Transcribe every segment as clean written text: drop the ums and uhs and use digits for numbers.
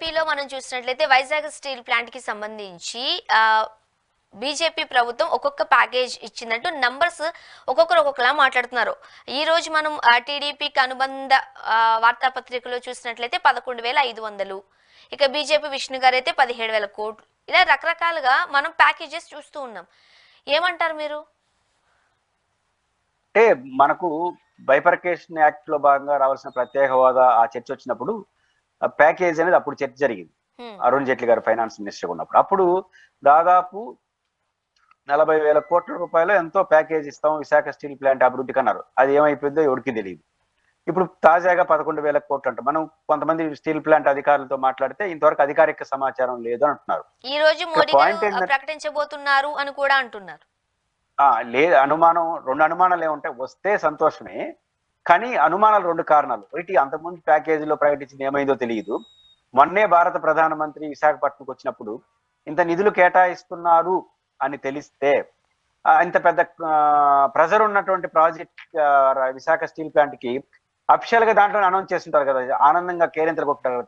ఏపీలో మనం చూసినట్లయితే వైజాగ్ స్టీల్ ప్లాంట్ కి సంబంధించి బీజేపీ ప్రభుత్వం ఒక్కొక్క ప్యాకేజ్ ఇచ్చిందంటూ నంబర్స్ ఒక్కొక్కరు ఒక్కొక్కలా మాట్లాడుతున్నారు. ఈ రోజు మనం టీడీపీకి అనుబంధ వార్తాపత్రికలో చూసినట్లయితే 11,500, ఇక బీజేపీ విష్ణు గారు అయితే 17,000 కోట్లు, ఇలా రకరకాలుగా మనం ప్యాకేజెస్ చూస్తూ ఉన్నాం. ఏమంటారు మీరు? అంటే మనకు బైఫర్కేషన్ యాక్ట్ లో భాగంగా రావాల్సిన ప్రత్యేక హోదా ఆ చర్చ వచ్చినప్పుడు ప్యాకేజ్ అనేది అప్పుడు చర్చ జరిగింది. అరుణ్ జైట్లీ గారు ఫైనాన్స్ మినిస్టర్ ఉన్నప్పుడు అప్పుడు దాదాపు 40,000 కోట్ల రూపాయలు ఎంతో ప్యాకేజ్ ఇస్తాం విశాఖ స్టీల్ ప్లాంట్ అభివృద్ధికి అన్నారు. అది ఏమైపోయిందో ఎవరికి తెలియదు. ఇప్పుడు తాజాగా 11,000 కోట్లు అంట. మనం కొంతమంది స్టీల్ ప్లాంట్ అధికారులతో మాట్లాడితే ఇంతవరకు అధికారిక సమాచారం లేదు అంటున్నారు. ఈ రోజు మోడీ గారు ప్రకటించబోతున్నారు అని కూడా అంటున్నారు. లేదు, అనుమానం, రెండు అనుమానాలు ఏముంటాయి. వస్తే సంతోషమే, కానీ అనుమానాలు రెండు కారణాలు. ఒకటి, అంతకుముందు ప్యాకేజీలో ప్రకటించింది ఏమైందో తెలియదు. మొన్నే భారత ప్రధానమంత్రి విశాఖపట్నంకి వచ్చినప్పుడు ఇంత నిధులు కేటాయిస్తున్నారు అని తెలిస్తే, ఇంత పెద్ద ప్రెజర్ ఉన్నటువంటి ప్రాజెక్ట్ విశాఖ స్టీల్ ప్లాంట్ కి అఫిషియల్ గా దాంట్లో అనౌన్స్ చేస్తుంటారు కదా, ఆనందంగా కేరింతలు కొట్టారు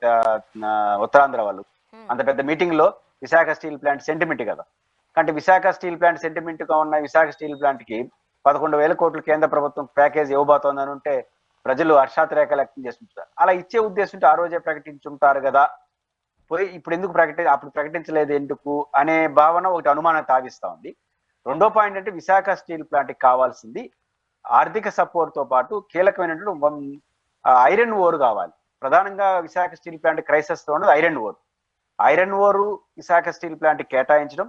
ఉత్తరాంధ్ర వాళ్ళు. అంత పెద్ద మీటింగ్ లో విశాఖ స్టీల్ ప్లాంట్ సెంటిమెంట్ కదా. అంటే విశాఖ స్టీల్ ప్లాంట్ సెంటిమెంట్ గా ఉన్న విశాఖ స్టీల్ ప్లాంట్ కి 11,000 కోట్లు కేంద్ర ప్రభుత్వం ప్యాకేజ్ ఇవ్వబోతోందని ఉంటే ప్రజలు హర్షాతిరేకాలు వ్యక్తం చేస్తుంటారు. అలా ఇచ్చే ఉద్దేశంతో ఆ రోజే ప్రకటించుంటారు కదా, పోయి ఇప్పుడు ఎందుకు అప్పుడు ప్రకటించలేదు ఎందుకు అనే భావన ఒకటి అనుమానం తాగిస్తా ఉంది. రెండో పాయింట్ అంటే విశాఖ స్టీల్ ప్లాంట్ కి కావాల్సింది ఆర్థిక సపోర్ట్ తో పాటు కీలకమైనటువంటి ఐరన్ ఓర్ కావాలి. ప్రధానంగా విశాఖ స్టీల్ ప్లాంట్ క్రైసిస్ తో ఉన్నది iron ore. Iron ore Visakha steel plant కేటాయించడం,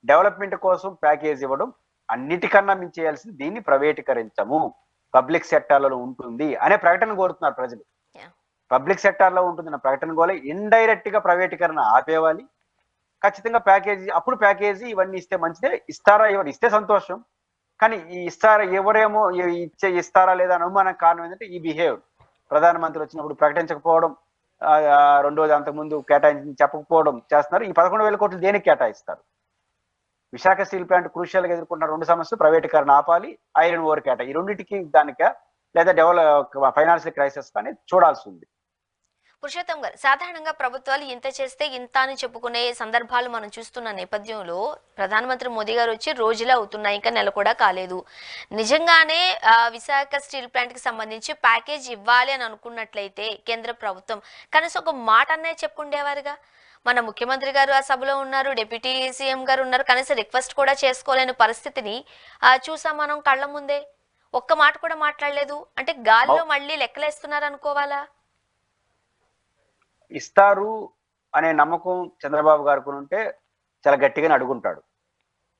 డెవలప్మెంట్ కోసం ప్యాకేజ్ ఇవ్వడం, అన్నిటికన్నా మించేయాల్సింది దీన్ని ప్రైవేటీకరించము, పబ్లిక్ సెక్టార్లలో ఉంటుంది అనే ప్రకటన కోరుతున్నారు ప్రజలు. పబ్లిక్ సెక్టార్ లో ఉంటుందన్న ప్రకటన కోలే ఇండైరెక్ట్ గా ప్రైవేటీకరణ ఆపేవాలి. ఖచ్చితంగా ప్యాకేజీ, అప్పుడు ప్యాకేజీ ఇవన్నీ ఇస్తే మంచిదే. ఇస్తారా ఇస్తే సంతోషం, కానీ ఈ ఎవరేమో ఇస్తారా లేదా అనుమానం కారణం ఏంటంటే ఈ బిహేవియర్. ప్రధానమంత్రి వచ్చినప్పుడు ప్రకటించకపోవడం, రెండోది అంతకుముందు కేటాయించి చెప్పకపోవడం చేస్తున్నారు. ఈ 11,000 కోట్లు దేనికి కేటాయిస్తారు? విశాఖ స్టీల్ ప్లాంట్ క్రూషియల్ గా ఎదుర్కొన్న రెండు సమస్యలు, ప్రైవేటీకరణ ఆపాలి, ఐరన్ ఓర్ కేటా, ఈ రెండింటికి దానిక లేదా ఫైనాన్షియల్ క్రైసిస్ అనేది చూడాల్సి ఉంది. పురుషోత్తం గారు, సాధారణంగా ప్రభుత్వాలు ఇంత చేస్తే ఇంత అని చెప్పుకునే సందర్భాలు మనం చూస్తున్న నేపథ్యంలో ప్రధానమంత్రి మోదీ గారు వచ్చి రోజులే అవుతున్నాయి, ఇంకా నెల కూడా కాలేదు. నిజంగానే విశాఖ స్టీల్ ప్లాంట్ కి సంబంధించి ప్యాకేజ్ ఇవ్వాలి అని అనుకున్నట్లయితే కేంద్ర ప్రభుత్వం కనీసం ఒక మాట అనే చెప్పుకుండేవారుగా. మన ముఖ్యమంత్రి గారు ఆ సభలో ఉన్నారు, డిప్యూటీ సీఎం గారు ఉన్నారు, కనీసం రిక్వెస్ట్ కూడా చేసుకోలేని పరిస్థితిని చూసాం మనం కళ్ళ ముందే. ఒక్క మాట కూడా మాట్లాడలేదు అంటే గాలిలో మళ్ళీ లెక్కలేస్తున్నారు అనుకోవాలా? ఇస్తారు అనే నమ్మకం చంద్రబాబు గారికి ఉంటే చాలా గట్టిగానే అడుగుంటాడు.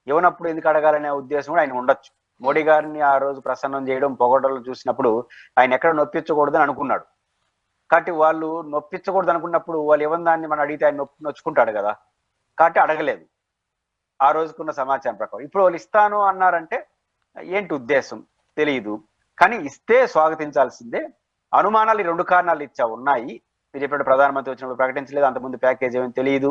ఇవ్వనప్పుడు ఎందుకు అడగాలనే ఉద్దేశం కూడా ఆయన ఉండొచ్చు. మోడీ గారిని ఆ రోజు ప్రసన్నం చేయడం, పొగడలు చూసినప్పుడు ఆయన ఎక్కడ నొప్పించకూడదని అనుకున్నాడు. కాబట్టి వాళ్ళు నొప్పించకూడదు అనుకున్నప్పుడు వాళ్ళు ఇవ్వని దాన్ని మనం అడిగితే ఆయన నొచ్చుకుంటాడు కదా, కాబట్టి అడగలేదు ఆ రోజుకున్న సమాచారం ప్రకారం. ఇప్పుడు వాళ్ళు ఇస్తాను అన్నారంటే ఏంటి ఉద్దేశం తెలియదు, కానీ ఇస్తే స్వాగతించాల్సిందే. అనుమానాలు ఈ రెండు కారణాలు ఉన్నాయి. మీరు చెప్పినట్టు ప్రధానమంత్రి వచ్చినప్పుడు ప్రకటించలేదు, అంతకుముందు ప్యాకేజ్ ఏమని తెలియదు,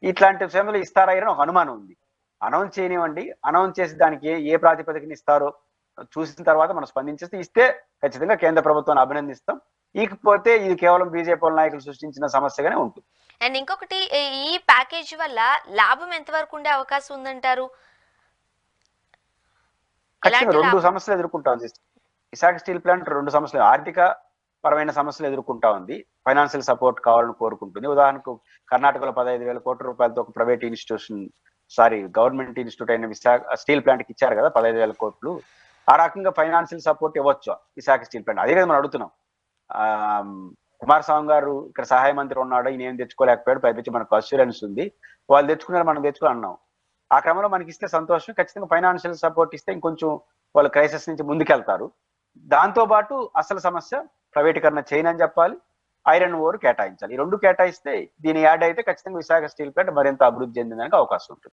ఇట్లాంటి సమయంలో ఇస్తారా ఒక అనుమానం ఉంది. అనౌన్స్ చేయనివ్వండి, అనౌన్స్ చేసి దానికి ఏ ప్రాతిపదికన ఇస్తారో చూసిన తర్వాత మనం స్పందించేస్తే ఇస్తే ఖచ్చితంగా కేంద్ర ప్రభుత్వాన్ని అభినందిస్తాం. ఇకపోతే ఇది కేవలం బీజేపీ నాయకులు సృష్టించిన సమస్యగానే ఉంటుంది. అండ్ ఇంకొకటి, ఈ ప్యాకేజ్ వల్ల లాభం ఎంతవరకు ఉండే అవకాశం ఉందంటారు? ఖచ్చితంగా రెండు సమస్యలు ఎదుర్కొంటా ఉంది విశాఖ స్టీల్ ప్లాంట్. రెండు సమస్యలు, ఆర్థిక పరమైన సమస్యలు ఎదుర్కొంటా ఉంది, ఫైనాన్షియల్ సపోర్ట్ కావాలని కోరుకుంటుంది. ఉదాహరణకు కర్ణాటకలో 15,000 కోట్ల రూపాయలతో ఒక ప్రైవేట్ గవర్నమెంట్ ఇన్స్టిట్యూట్ అయిన విశాఖ స్టీల్ ప్లాంట్ కి ఇచ్చారు కదా 15,000 కోట్లు. ఆ రకంగా ఫైనాన్షియల్ సపోర్ట్ ఇవ్వచ్చు విశాఖ స్టీల్ ప్లాంట్. అదే కదా మనం అడుగుతున్నాం. కుమారస్వామి గారు ఇక్కడ సహాయ మంత్రి ఉన్నాడు, ఈయన ఏం తెచ్చుకోలేకపోయాడు, పైపించి మనకు అష్యూరెన్స్ ఉంది, వాళ్ళు తెచ్చుకున్నారు మనం తెచ్చుకుని అన్నాం. ఆ క్రమంలో మనకి ఇస్తే సంతోషం. ఖచ్చితంగా ఫైనాన్షియల్ సపోర్ట్ ఇస్తే ఇంకొంచెం వాళ్ళు క్రైసిస్ నుంచి ముందుకెళ్తారు. దాంతో పాటు అసలు సమస్య ప్రైవేటీకరణ చేయనని చెప్పాలి, ఐరన్ ఓర్ కేటాయించాలి. ఈ రెండు కేటాయిస్తే దీని యాడ్ అయితే ఖచ్చితంగా విశాఖ స్టీల్ ప్లాంట్ మరింత అభివృద్ధి చెందడానికి అవకాశం ఉంటుంది.